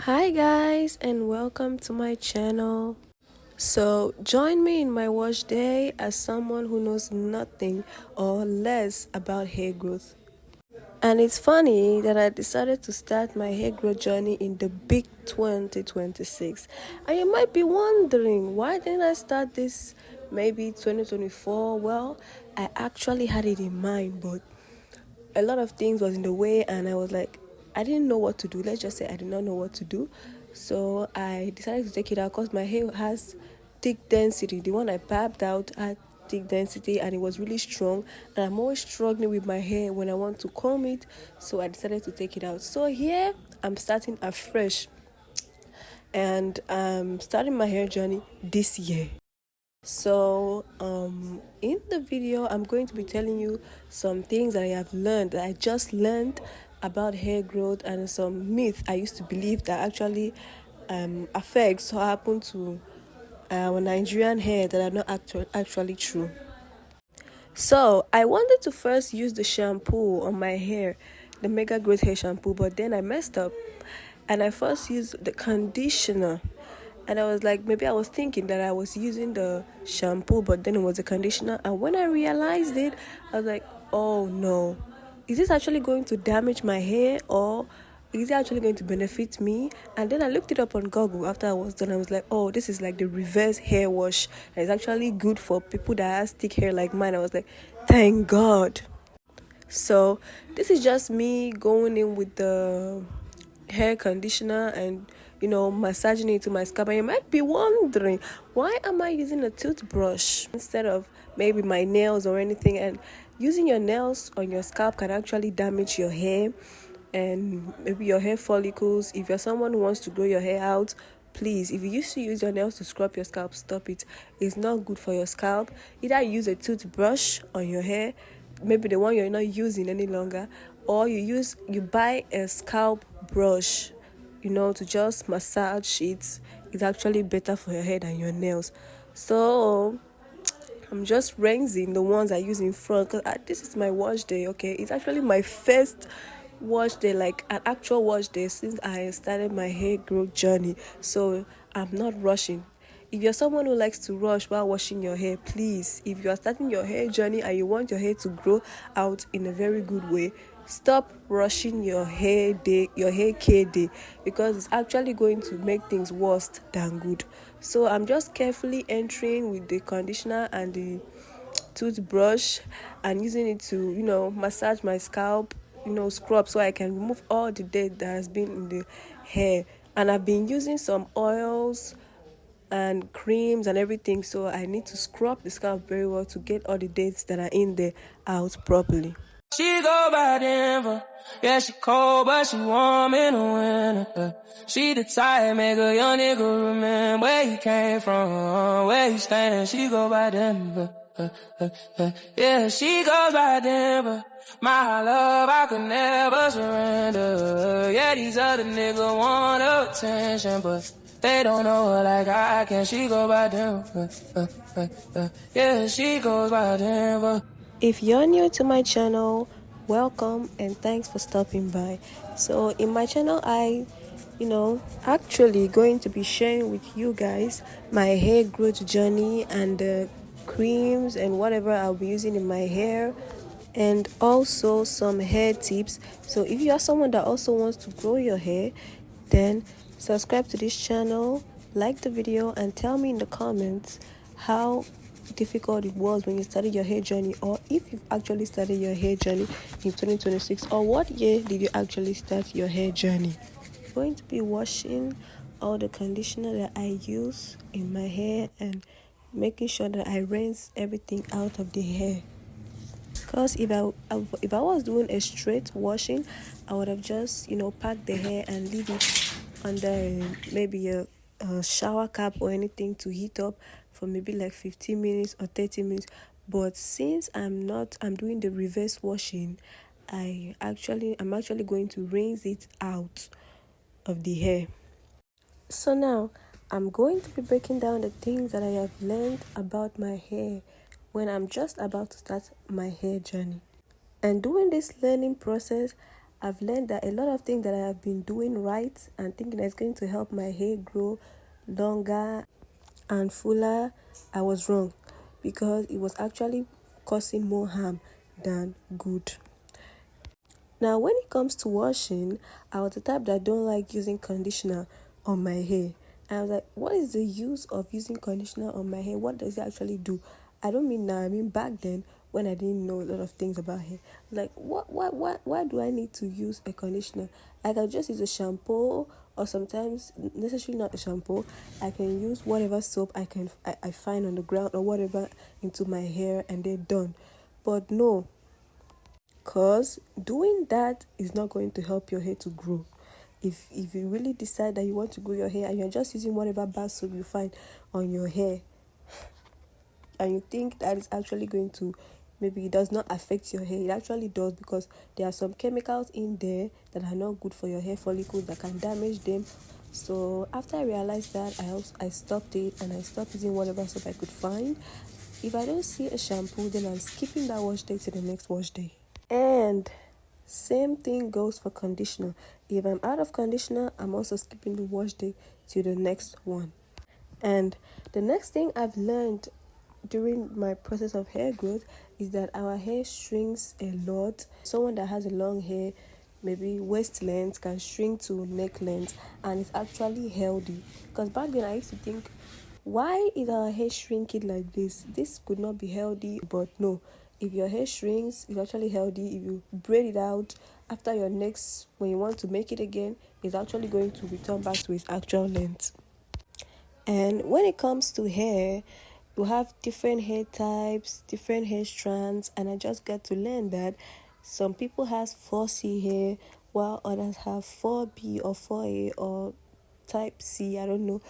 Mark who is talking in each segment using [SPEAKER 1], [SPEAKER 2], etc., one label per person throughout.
[SPEAKER 1] Hi guys, and welcome to my channel. So join me in my wash day as someone who knows nothing or less about hair growth. And it's funny that I decided to start my hair growth journey in the big 2026. And you might be wondering, why didn't I start this maybe 2024? Well, I actually had it in mind, but a lot of things was in the way, and I was like, I didn't know what to do. Let's just say I did not know what to do. So I decided to take it out because my hair has thick density. The one I barbed out had thick density and it was really strong, and I'm always struggling with my hair when I want to comb it. So I decided to take it out. So here I'm starting afresh, and I'm starting my hair journey this year. So, in the video, I'm going to be telling you some things that I have learned, that I just learned about hair growth, and some myth I used to believe that actually affects what happened to our Nigerian hair that are not actually true. So, I wanted to first use the shampoo on my hair, the Mega Growth Hair Shampoo, but then I messed up and I first used the conditioner. And I was like, maybe I was thinking that I was using the shampoo, but then it was a conditioner. And when I realized it, I was like, oh no, is this actually going to damage my hair, or is it actually going to benefit me? And then I looked it up on Google after I was done. I was like, oh, this is like the reverse hair wash. It's actually good for people that have thick hair like mine. I was like, thank God. So this is just me going in with the hair conditioner and massaging it to my scalp. And you might be wondering, why am I using a toothbrush instead of maybe my nails or anything? And using your nails on your scalp can actually damage your hair and maybe your hair follicles. If you're someone who wants to grow your hair out, please, if you used to use your nails to scrub your scalp, stop it. It's not good for your scalp. Either use a toothbrush on your hair, maybe the one you're not using any longer, or you buy a scalp brush, to just massage it. It's actually better for your hair than your nails. So I'm just rinsing the ones I use in front, because this is my wash day. Okay, it's actually my first wash day, like an actual wash day, since I started my hair growth journey. So I'm not rushing. If you're someone who likes to rush while washing your hair, please, if you are starting your hair journey and you want your hair to grow out in a very good way, stop rushing your hair care day, because it's actually going to make things worse than good. So I'm just carefully entering with the conditioner and the toothbrush and using it to massage my scalp, scrub, so I can remove all the dirt that has been in the hair. And I've been using some oils and creams and everything, so I need to scrub the scalp very well to get all the dates that are in there out properly.
[SPEAKER 2] She go by Denver, yeah, she cold, but she warm in the winter. She the type, make a young nigga remember where he came from, where he stand. She go by Denver, yeah, she goes by Denver. My love, I could never surrender. Yeah, these other niggas want attention, but they don't know her like I can. She go by Denver, yeah, she goes by Denver.
[SPEAKER 1] If you're new to my channel, welcome and thanks for stopping by. So in my channel, I actually going to be sharing with you guys my hair growth journey and the creams and whatever I'll be using in my hair, and also some hair tips. So if you are someone that also wants to grow your hair, then subscribe to this channel, like the video, and tell me in the comments how difficult it was when you started your hair journey, or if you've actually started your hair journey in 2026, or what year did you actually start your hair journey. I'm going to be washing all the conditioner that I use in my hair and making sure that I rinse everything out of the hair. Because if I was doing a straight washing, I would have just packed the hair and leave it under maybe a shower cap or anything to heat up for maybe like 15 minutes or 30 minutes. But since I'm doing the reverse washing, I'm actually going to rinse it out of the hair. So now I'm going to be breaking down the things that I have learned about my hair when I'm just about to start my hair journey. And during this learning process, I've learned that a lot of things that I have been doing right and thinking that it's going to help my hair grow longer and fuller, I was wrong, because it was actually causing more harm than good. Now, when it comes to washing, I was the type that don't like using conditioner on my hair. And I was like, what is the use of using conditioner on my hair? What does it actually do? I don't mean now, I mean back then when I didn't know a lot of things about hair. Like, why do I need to use a conditioner? I can just use a shampoo, or sometimes necessarily not a shampoo. I can use whatever soap I find on the ground or whatever into my hair, and they're done. But no, because doing that is not going to help your hair to grow. If you really decide that you want to grow your hair and you're just using whatever bar soap you find on your hair, and you think that is actually going to, maybe it does not affect your hair, it actually does, because there are some chemicals in there that are not good for your hair follicles, that can damage them. So after I realized that, I stopped it, and I stopped using whatever soap I could find. If I don't see a shampoo, then I'm skipping that wash day to the next wash day. And same thing goes for conditioner. If I'm out of conditioner, I'm also skipping the wash day to the next one. And the next thing I've learned during my process of hair growth is that our hair shrinks a lot. Someone that has a long hair, maybe waist length, can shrink to neck length, and it's actually healthy. Because back then I used to think, why is our hair shrinking like this? This could not be healthy. But no, if your hair shrinks, it's actually healthy. If you braid it out after your next, when you want to make it again, it's actually going to return back to its actual length. And when it comes to hair, you have different hair types, different hair strands, and I just got to learn that some people has 4C hair, while others have 4B or 4A or type C. I don't know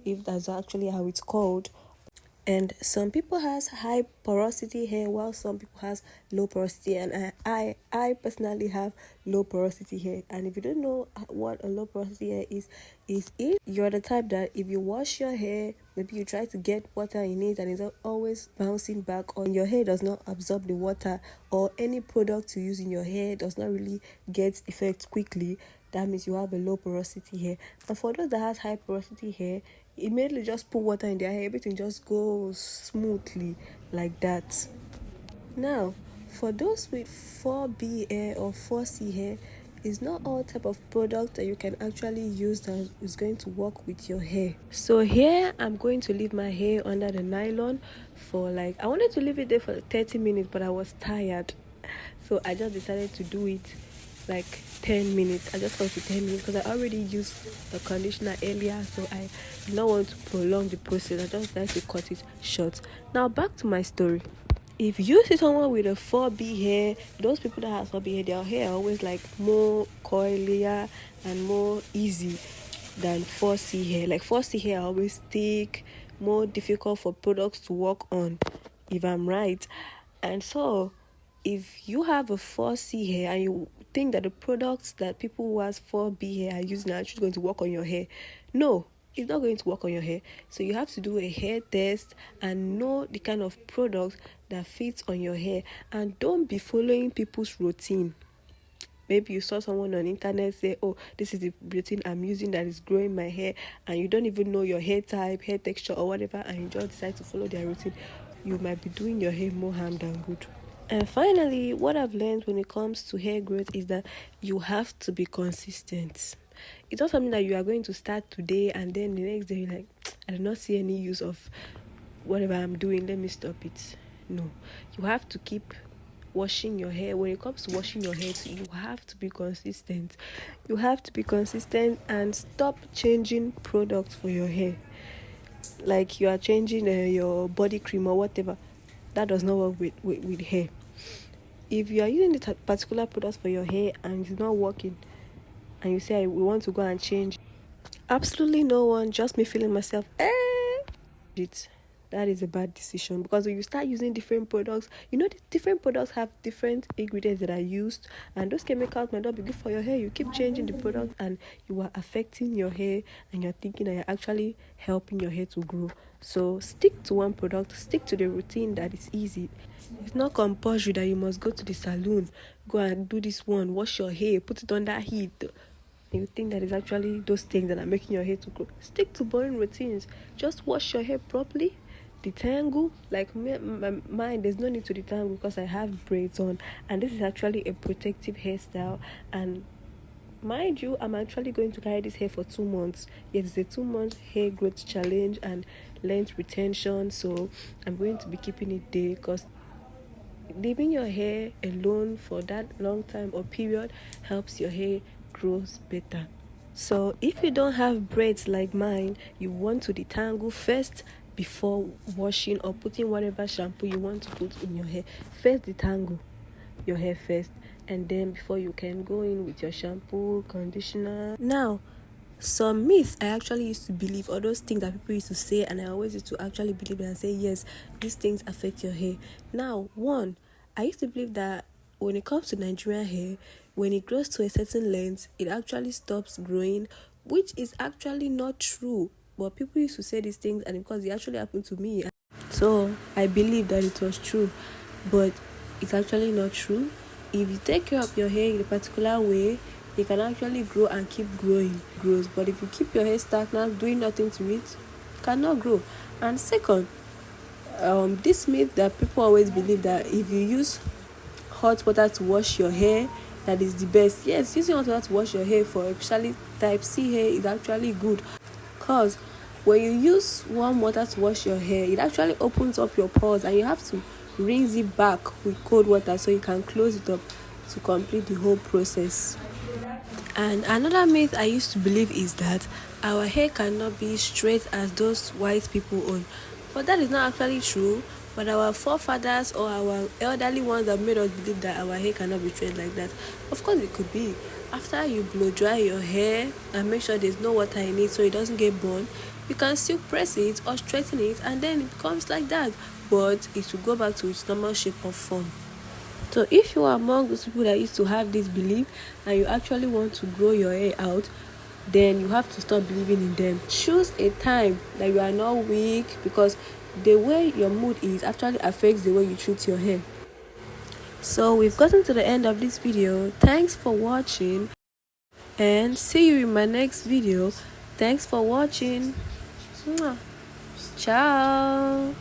[SPEAKER 1] if that's actually how it's called. And some people has high porosity hair, while some people has low porosity, and I personally have low porosity hair. And if you don't know what a low porosity hair is if you're the type that if you wash your hair, maybe you try to get water in it and it's always bouncing back, or your hair does not absorb the water, or any product you use in your hair does not really get effect quickly, that means you have a low porosity hair. And for those that has high porosity hair, immediately just put water in their hair, everything just goes smoothly like that. Now, for those with 4B hair or 4C hair, it's not all type of product that you can actually use that is going to work with your hair. So here I'm going to leave my hair under the nylon for I wanted to leave it there for 30 minutes, but I was tired, so I just decided to do it 10 minutes. I just got to 10 minutes because I already used the conditioner earlier, so I did not want to prolong the process. I just decided to cut it short. Now back to my story. If you see someone with a 4B hair, those people that have 4B hair, their hair are always more coilier and more easy than 4C hair. 4C hair are always thick, more difficult for products to work on, if I'm right. And so if you have a 4C hair and you think that the products that people who has 4B hair are using are actually going to work on your hair, no, it's not going to work on your hair. So you have to do a hair test and know the kind of product that fits on your hair, and don't be following people's routine. Maybe you saw someone on internet say, oh, this is the routine I'm using that is growing my hair, and you don't even know your hair type, hair texture or whatever, and you just decide to follow their routine. You might be doing your hair more harm than good. And finally, what I've learned when it comes to hair growth is that you have to be consistent. It's not something that you are going to start today and then the next day you're I do not see any use of whatever I'm doing, let me stop it. No, you have to keep washing your hair. When it comes to washing your hair, you have to be consistent. You have to be consistent and stop changing products for your hair. Like you are changing your body cream or whatever. That does not work with hair. If you are using the particular product for your hair and it's not working, and you say we want to go and change, absolutely no one, just me feeling myself, it. that is a bad decision, because when you start using different products, the different products have different ingredients that are used, and those chemicals might not be good for your hair. You keep changing the product and you are affecting your hair, and you're thinking that you're actually helping your hair to grow. So stick to one product, stick to the routine that is easy. It's not compulsory that you must go to the salon, go and do this one, wash your hair, put it under heat. You think that is actually those things that are making your hair to grow. Stick to boring routines. Just wash your hair properly. Detangle, like mine, there's no need to detangle because I have braids on, and this is actually a protective hairstyle. And mind you, I'm actually going to carry this hair for 2 months. It's a 2-month hair growth challenge and length retention, so I'm going to be keeping it there, because leaving your hair alone for that long time or period helps your hair grows better. So if you don't have braids like mine, you want to detangle first before washing or putting whatever shampoo you want to put in your hair. First detangle your hair first, and then before you can go in with your shampoo, conditioner. Now, some myths I actually used to believe, or those things that people used to say, and I always used to actually believe and say, yes, these things affect your hair. Now, one, I used to believe that when it comes to Nigerian hair, when it grows to a certain length, it actually stops growing, which is actually not true. But people used to say these things, and because it actually happened to me, so I believe that it was true, but it's actually not true. If you take care of your hair in a particular way, it can actually grow and keep growing, grows. But if you keep your hair stagnant, doing nothing to it, cannot grow. And second, this myth that people always believe that if you use hot water to wash your hair, that is the best. Yes, using hot water to wash your hair for especially type C hair is actually good, because when you use warm water to wash your hair, it actually opens up your pores, and you have to rinse it back with cold water so you can close it up to complete the whole process. And another myth I used to believe is that our hair cannot be straight as those white people own. But that is not actually true. But our forefathers or our elderly ones that made us believe that our hair cannot be straight like that. Of course it could be. After you blow dry your hair and make sure there's no water in it so it doesn't get burned, you can still press it or straighten it, and then it becomes like that. But it will go back to its normal shape or form. So if you are among those people that used to have this belief and you actually want to grow your hair out, then you have to stop believing in them. Choose a time that you are not weak, because the way your mood is actually affects the way you treat your hair. So we've gotten to the end of this video. Thanks for watching, and see you in my next video. Thanks for watching. Ciao.